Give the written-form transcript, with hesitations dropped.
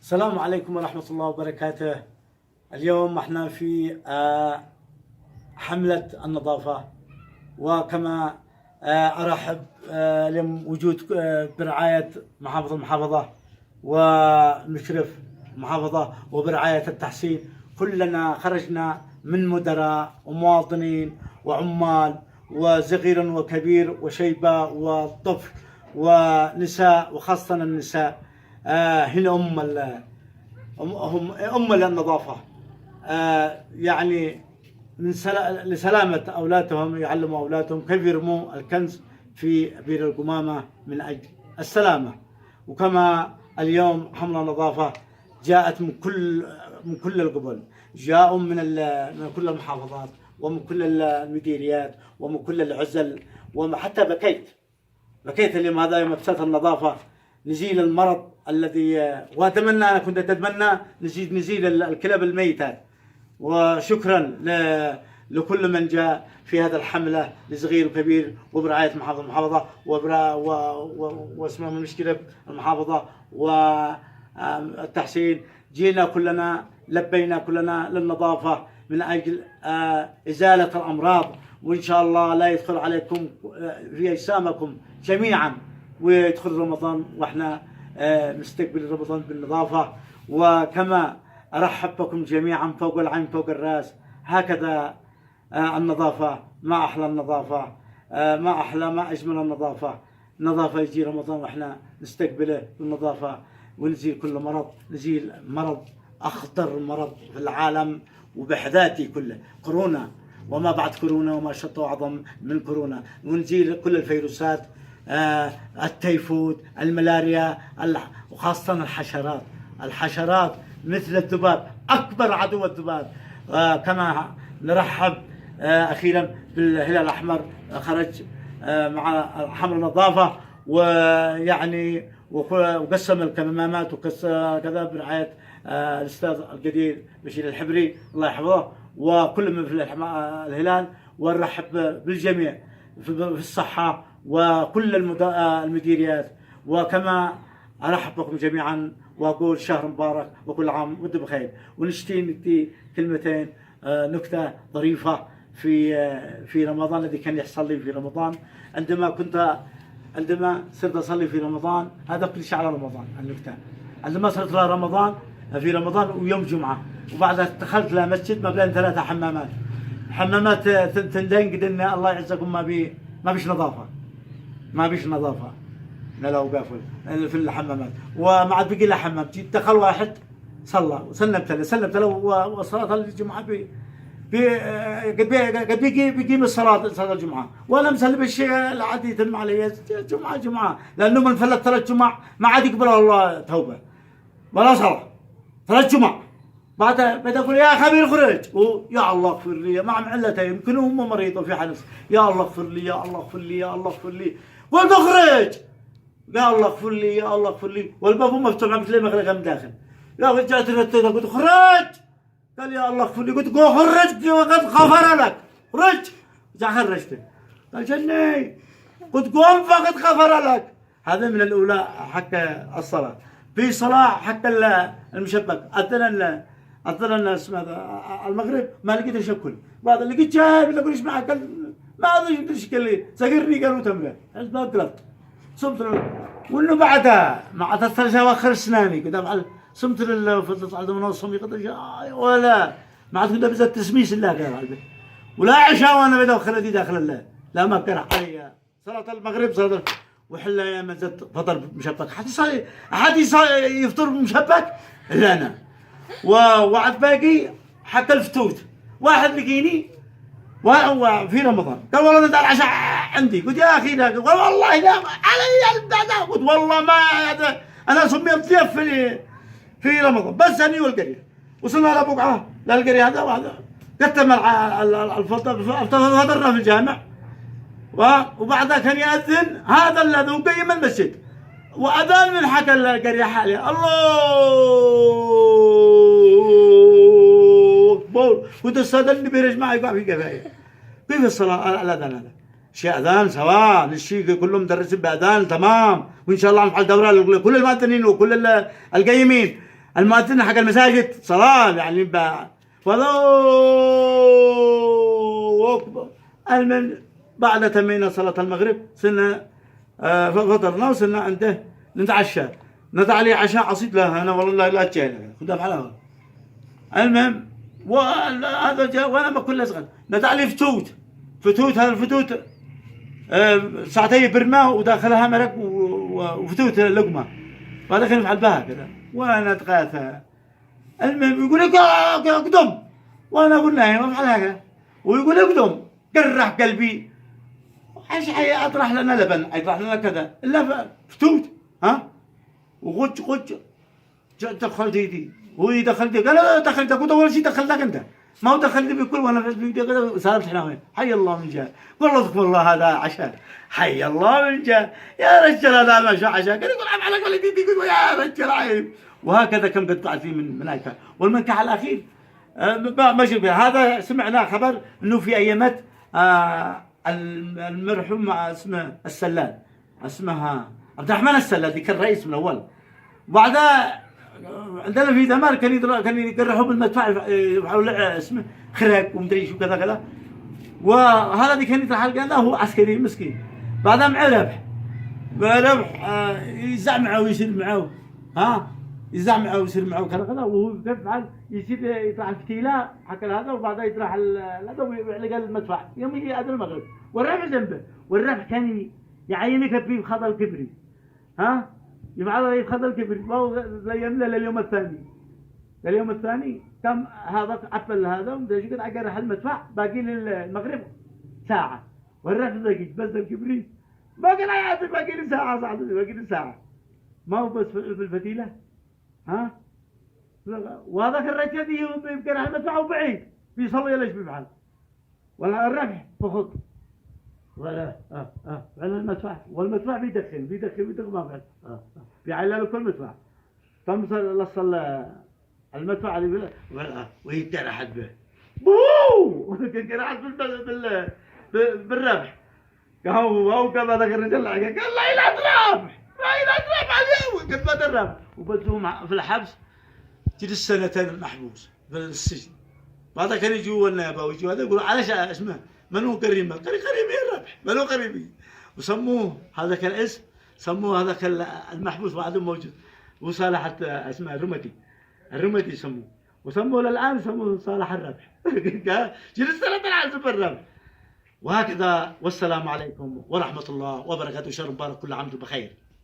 السلام عليكم ورحمة الله وبركاته. اليوم احنا في حملة النظافة، وكما أرحب اليوم وجود برعاية محافظ المحافظة ومشرف المحافظة وبرعاية التحسين. كلنا خرجنا من مدراء ومواطنين وعمال وصغير وكبير وشيبة وطفل ونساء، وخاصة النساء. هنا هم النظافة، يعني لسلامة أولادهم، يعلموا أولادهم كيف يرموا الكنز في بئر القمامة من أجل السلامة. وكما اليوم حملة النظافة جاءت من كل القبل، جاءوا من كل المحافظات ومن كل المديريات ومن كل العزل، وحتى بكيت اليوم هذا يوم ابتسامة النظافة، نزيل المرض الذي، واتمنى، انا كنت اتمنى نزيل الكلاب الميتة. وشكرا لكل من جاء في هذا الحملة، لصغير وكبير، وبرعاية محافظ المحافظة واسمه مشكلة المحافظة والتحسين. جينا كلنا، لبينا كلنا للنظافة من أجل إزالة الأمراض، وإن شاء الله لا يدخل عليكم في أجسامكم جميعا، ويدخل رمضان واحنا مستقبل رمضان بالنظافة. وكما أرحب بكم جميعا فوق العين فوق الرأس، هكذا النظافة. ما أحلى النظافة، ما أحلى ما أجمل النظافة. النظافة يجي رمضان واحنا نستقبله بالنظافة، ونزيل كل مرض، نزيل مرض أخطر مرض في العالم وبحذاتي كله، كورونا وما بعد كورونا وما شط أعظم من كورونا، ونزيل كل الفيروسات، التيفود، الملاريا، وخاصة الحشرات مثل الذباب، أكبر عدو الذباب. كما نرحب أخيرا بالهلال الأحمر، خرج مع حمل النظافة، ويعني وقسم الكمامات وكذا برعاية الأستاذ القدير بشير الحبري الله يحفظه، وكل من في الهلال. ونرحب بالجميع في الصحة وكل المديريات. وكما أرحب بكم جميعا وأقول شهر مبارك وكل عام وأنتم بخير. ونشتي كلمتين، نكتة ظريفة في رمضان الذي كان يحصل لي في رمضان، عندما صرت أصلي في رمضان، هذا كل شيء على رمضان. النكتة عندما صرت رمضان في رمضان ويوم جمعة، وبعدها دخلت لمسجد ما بين 3 حمامات تندين قد إن الله يعزكم ما بيش نظافة لا قافل في الحمامات، وما عاد بقي له حمام. جيت دخل واحد صلى وسلمت له وصلاة الجمعة قد بيجي من صلاة الجمعة، وانا مسلم الشيء العادي يتم علي جمعة، لانه من فلت 3 جمع ما عاد يقبله الله توبة ولا صلاة. 3 جمع بعد اقول يا خبير خرج، يا الله اغفر لي، مع علته يمكن هم مريض وفي حنس، يا الله اغفر لي، يا الله اغفر لي، يا الله اغفر لي، قلت اخرج، يا الله اغفر لي، يا الله اغفر لي، والباب مفتوح ما بتلاقي مغلقه من داخل. يا رجعت رديته قلت خرج، قال يا الله اغفر لي، قلت قو خرج وقد غفر لك، خرج. جا خرجته، قال جني، قلت قوم فقد غفر لك. هذا من الاولى حق الصلاه. في صلاه حق المشبك، أذن اسمه المغرب ما لقيت شكل، بعد لقيت شايب اللي اقول ايش معك، قال ما ادري ايش قال لي، سقرني قالوا تمره، ما قلت صمت وانه بعدها مع الثلاث اواخر اسناني كذا صمت لله وفضلت على من وصم يقدر ولا ما عاد كنت بزت تسميس الله قال ولا عشاء وانا بداخل دي داخل الله، لا ما كره علي صلاه المغرب صلاه وحلا يا ما زدت فطر مشبك، حد يفطر مشبك الا انا. وعد باقي حتى الفتوت، واحد لقيني في رمضان قال والله ندى العشاء عندي، قلت يا اخي لا، قال والله لا علي البدع، قلت والله ما هذا انا سميت ضيف في رمضان بس اني والقريه. وصلنا لبقعه للقريه هذا وهذا كتم فطرنا في الجامع، وبعدها كان يأذن هذا الذي وقيم المسجد، وأذان من حكى القريه حالي الله اكبر، كنت استاذني بيرج معي يقع في كفايه. كيف الصلاه الاذان هذا؟ شيء اذان سواء للشيء كلهم مدرسين باذان تمام، وان شاء الله نفعل دوره لكل المؤذنين وكل القيمين. المؤذن حق المساجد صلاة يعني والله أكبر. المن بعد تمينا صلاة المغرب صرنا فطرنا وصرنا عنده نتعشى. نضع عليه عشاء عصيد. لا أنا والله لا تجينا خذها بحلاوة. المهم هذا جاء وأنا بكل أصغر. نضع عليه فتوت. هذا الفتوت ساعتين برمة وداخلها مرق وفتوت لقمة. وهذا كان يفعل بها كذا وأنا أتغاثى. المهم يقول لك اقدم وأنا أقول له ما أفعل هكذا. ويقول اقدم قرح قلبي. ايش اطرح لنا لبن اطرح لنا كذا الا فتوت ها وغج دخلت يدي وهي دخلت قال دخلت قلت اول شيء دخلتك انت ما هو دخلت بكل وانا في كذا سالت احنا وين حي الله من جاء والله اذكر الله هذا عشاء حي الله من جاء يا رجال هذا ما شاء عشاء قال يقول على ولدي يقول يا رجال عيب. وهكذا كم قد قعد فيه من هيك. والمنكح الاخير ما شفنا. هذا سمعنا خبر انه في ايامات المرحوم اسمه السلال اسمها عبد الرحمن السلال اللي كان رئيس من اول. بعدها عندنا في دمار كان يقرحوا بالمدفع يفعلوا اسمه خرق ومدري شو كذا كذا. وهذا اللي كان يطرح قال هو عسكري مسكين. بعدها معه ربح يزعم معه ويصير معه ها يزعم معه ويصير معه كذا كذا. وهو يفعل يصير يطرح الفتيله حق هذا وبعدها يطرح هذا ويلقى المدفع يوم يجي هذا المغرب. والربح جنبه. والربح كان يعينك فيه بخضر الكبري ها يفعل يخضر الكبري. ما هو لليوم الثاني. لليوم الثاني كم هذا عفل هذا ومدري كذا اقرح المدفع باقي للمغرب ساعه. والربح دقيق بس الكبريت باقي لا يعرف باقي لي ساعه باقي لي ساعه. ما هو بس في الفتيله ها. وهذاك الرجال يقرح المدفع وبعيد بيصلي ليش بيفعل. ولا الربح فخط ولا على المدفع. والمدفع بيدخل ما بعد بيعلل كل مدفع. ثم صلى المدفع اللي ويتجرح حد به بو كان بالربح. هو كما ذكر الرجال قال لا اله الا الربح لا اله الا الربح قد ما الربح. وبدهم في الحبس جلس سنتين محبوس في السجن. بعدها كان يجوا النيابه ويجوا هذا يقولوا على اسمه منو قريبه قريبي الربح منو قريبي. وسموه هذاك الاسم سموه هذاك المحبوس بعدهم موجود وصالح اسمه الرمدي سموه. وسموه للان سموه صالح الربح. جلس سنتين على الربح. وهكذا والسلام عليكم ورحمه الله وبركاته. شهر مبارك كل عام وانتم بخير.